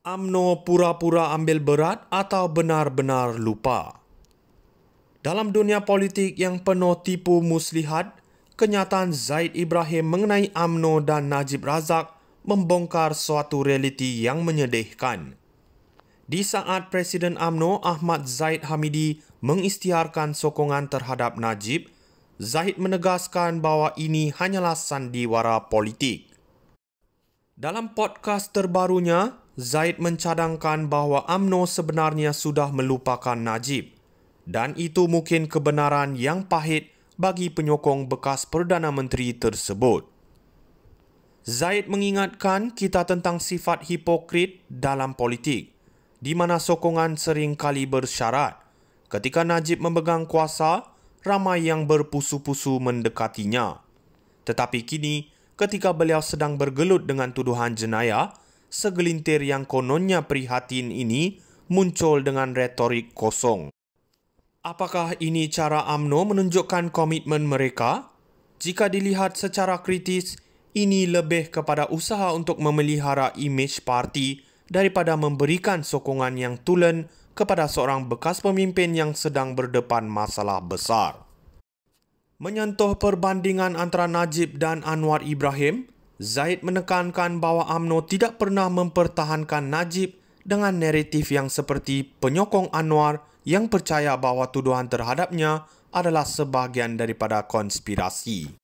UMNO pura-pura ambil berat atau benar-benar lupa? Dalam dunia politik yang penuh tipu muslihat, kenyataan Zaid Ibrahim mengenai UMNO dan Najib Razak membongkar suatu realiti yang menyedihkan. Di saat Presiden UMNO Ahmad Zahid Hamidi mengisytiharkan sokongan terhadap Najib, Zahid menegaskan bahawa ini hanyalah sandiwara politik. Dalam podcast terbarunya, Zahid mencadangkan bahawa UMNO sebenarnya sudah melupakan Najib dan itu mungkin kebenaran yang pahit bagi penyokong bekas Perdana Menteri tersebut. Zahid mengingatkan kita tentang sifat hipokrit dalam politik, di mana sokongan sering kali bersyarat. Ketika Najib memegang kuasa, ramai yang berpusu-pusu mendekatinya. Tetapi kini, ketika beliau sedang bergelut dengan tuduhan jenayah, segelintir yang kononnya prihatin ini muncul dengan retorik kosong. Apakah ini cara UMNO menunjukkan komitmen mereka? Jika dilihat secara kritis, ini lebih kepada usaha untuk memelihara imej parti daripada memberikan sokongan yang tulen kepada seorang bekas pemimpin yang sedang berdepan masalah besar. Menyentuh perbandingan antara Najib dan Anwar Ibrahim, Zahid menekankan bahawa UMNO tidak pernah mempertahankan Najib dengan naratif yang seperti penyokong Anwar yang percaya bahawa tuduhan terhadapnya adalah sebahagian daripada konspirasi.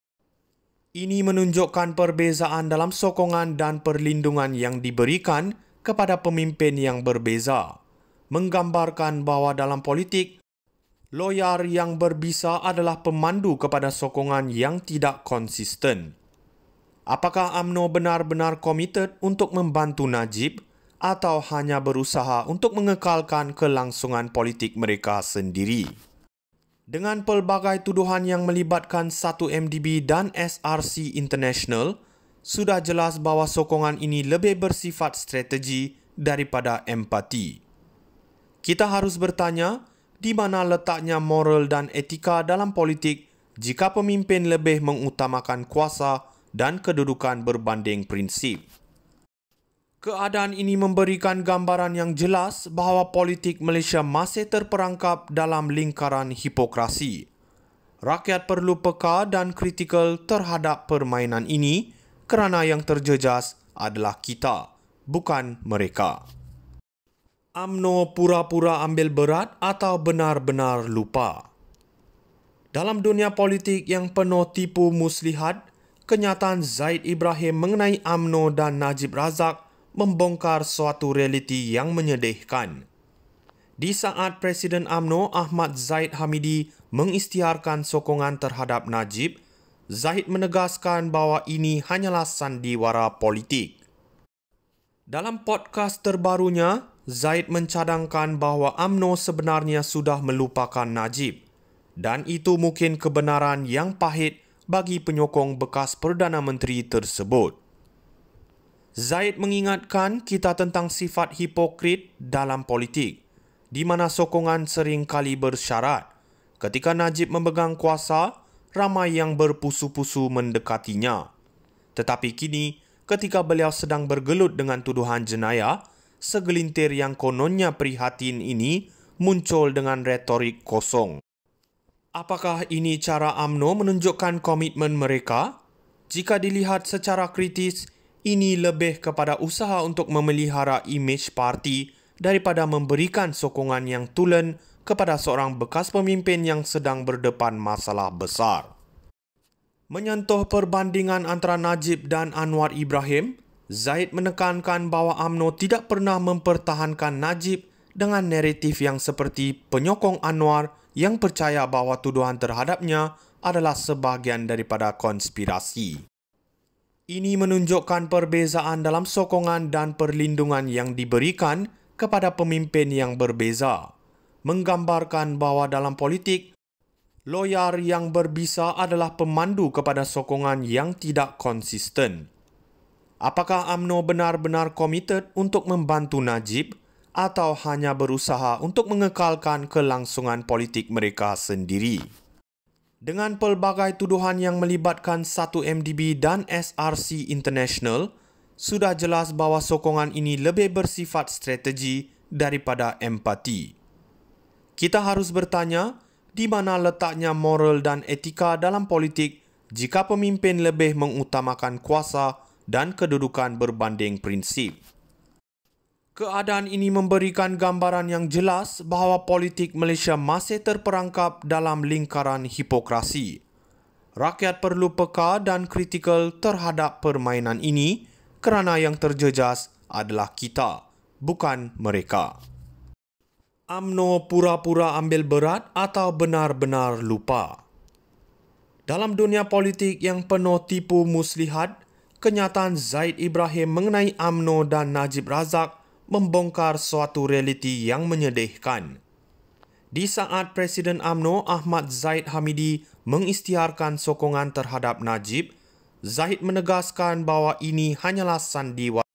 Ini menunjukkan perbezaan dalam sokongan dan perlindungan yang diberikan kepada pemimpin yang berbeza, menggambarkan bahawa dalam politik, loyar yang berbisa adalah pemandu kepada sokongan yang tidak konsisten. Apakah UMNO benar-benar komited untuk membantu Najib atau hanya berusaha untuk mengekalkan kelangsungan politik mereka sendiri? Dengan pelbagai tuduhan yang melibatkan 1MDB dan SRC International, sudah jelas bahawa sokongan ini lebih bersifat strategi daripada empati. Kita harus bertanya, di mana letaknya moral dan etika dalam politik jika pemimpin lebih mengutamakan kuasa dan kedudukan berbanding prinsip? Keadaan ini memberikan gambaran yang jelas bahawa politik Malaysia masih terperangkap dalam lingkaran hipokrasi. Rakyat perlu peka dan kritikal terhadap permainan ini kerana yang terjejas adalah kita, bukan mereka. UMNO pura-pura ambil berat atau benar-benar lupa? Dalam dunia politik yang penuh tipu muslihat, kenyataan Zaid Ibrahim mengenai UMNO dan Najib Razak membongkar suatu realiti yang menyedihkan. Di saat Presiden UMNO Ahmad Zahid Hamidi mengisytiharkan sokongan terhadap Najib, Zahid menegaskan bahawa ini hanyalah sandiwara politik. Dalam podcast terbarunya, Zahid mencadangkan bahawa UMNO sebenarnya sudah melupakan Najib dan itu mungkin kebenaran yang pahit bagi penyokong bekas Perdana Menteri tersebut. Zahid mengingatkan kita tentang sifat hipokrit dalam politik, di mana sokongan sering kali bersyarat. Ketika Najib memegang kuasa, ramai yang berpusu-pusu mendekatinya. Tetapi kini, ketika beliau sedang bergelut dengan tuduhan jenayah, segelintir yang kononnya prihatin ini muncul dengan retorik kosong. Apakah ini cara UMNO menunjukkan komitmen mereka? Jika dilihat secara kritis, ini lebih kepada usaha untuk memelihara imej parti daripada memberikan sokongan yang tulen kepada seorang bekas pemimpin yang sedang berdepan masalah besar. Menyentuh perbandingan antara Najib dan Anwar Ibrahim, Zahid menekankan bahawa UMNO tidak pernah mempertahankan Najib dengan naratif yang seperti penyokong Anwar yang percaya bahawa tuduhan terhadapnya adalah sebahagian daripada konspirasi. Ini menunjukkan perbezaan dalam sokongan dan perlindungan yang diberikan kepada pemimpin yang berbeza, menggambarkan bahawa dalam politik, loyar yang berbisa adalah pemandu kepada sokongan yang tidak konsisten. Apakah UMNO benar-benar komited untuk membantu Najib atau hanya berusaha untuk mengekalkan kelangsungan politik mereka sendiri? Dengan pelbagai tuduhan yang melibatkan 1MDB dan SRC International, sudah jelas bahawa sokongan ini lebih bersifat strategi daripada empati. Kita harus bertanya, di mana letaknya moral dan etika dalam politik jika pemimpin lebih mengutamakan kuasa dan kedudukan berbanding prinsip? Keadaan ini memberikan gambaran yang jelas bahawa politik Malaysia masih terperangkap dalam lingkaran hipokrasi. Rakyat perlu peka dan kritikal terhadap permainan ini kerana yang terjejas adalah kita, bukan mereka. UMNO pura-pura ambil berat atau benar-benar lupa. Dalam dunia politik yang penuh tipu muslihat, kenyataan Zaid Ibrahim mengenai UMNO dan Najib Razak membongkar suatu realiti yang menyedihkan. Di saat Presiden UMNO Ahmad Zahid Hamidi mengisytiharkan sokongan terhadap Najib, Zahid menegaskan bahawa ini hanyalah sandiwara